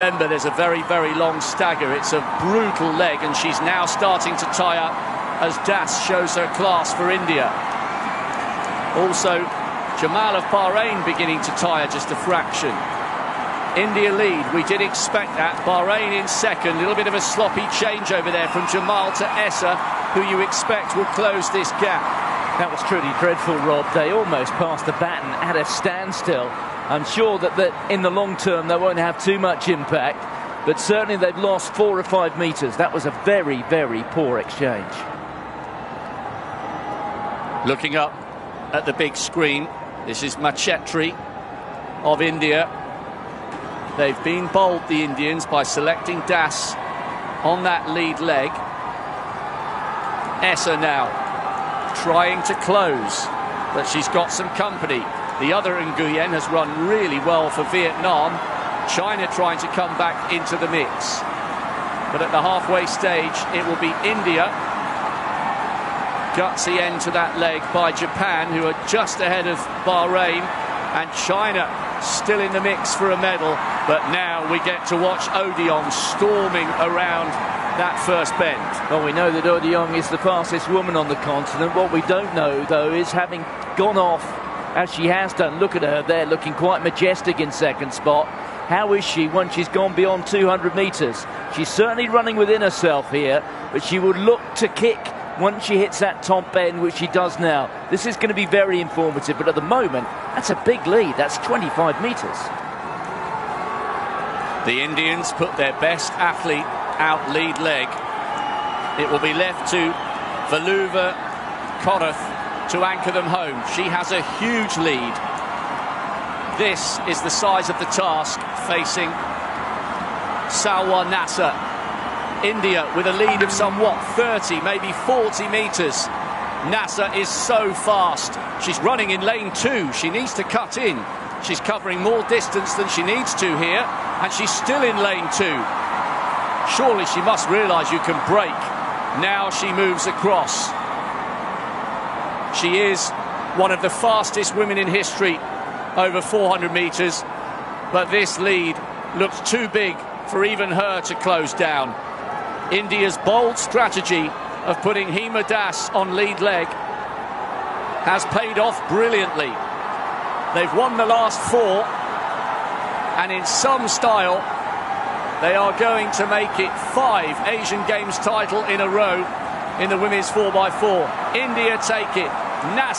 Remember, there's a very, very long stagger. It's a brutal leg, and she's now starting to tie up as Das shows her class for India. Also, Jamal of Bahrain beginning to tire just a fraction. India lead, we did expect that. Bahrain in second, a little bit of a sloppy change over there from Jamal to Essa, who you expect will close this gap. That was truly dreadful, Rob. They almost passed the baton at a standstill. I'm sure that in the long term they won't have too much impact, but certainly they've lost 4 or 5 metres. That was a very, very poor exchange. Looking up at the big screen, this is Machetri of India. They've been bold, the Indians, by selecting Das on that lead leg. Essa now trying to close, but she's got some company. The other Nguyen has run really well for Vietnam. China trying to come back into the mix. But at the halfway stage, it will be India. Gutsy end to that leg by Japan, who are just ahead of Bahrain. And China still in the mix for a medal. But now we get to watch Odion storming around that first bend. Well, we know that Odion is the fastest woman on the continent. What we don't know, though, is having gone off as she has done. Look at her there, looking quite majestic in second spot. How is she once she's gone beyond 200 metres? She's certainly running within herself here, but she would look to kick once she hits that top bend, which she does now. This is going to be very informative, but at the moment, that's a big lead. That's 25 metres. The Indians put their best athlete out lead leg. It will be left to Valuva Korath to anchor them home. She has a huge lead. This is the size of the task facing Salwa Nasser. India with a lead of somewhat 30, maybe 40 metres. Nasser is so fast. She's running in lane 2. She needs to cut in. She's covering more distance than she needs to here, and she's still in lane 2. Surely she must realise you can break. Now she moves across. She is one of the fastest women in history over 400 metres, but this lead looks too big for even her to close down. India's bold strategy of putting Hima Das on lead leg has paid off brilliantly. They've won the last 4, and in some style they are going to make it 5 Asian Games title in a row in the women's 4x4. India take it. Nasser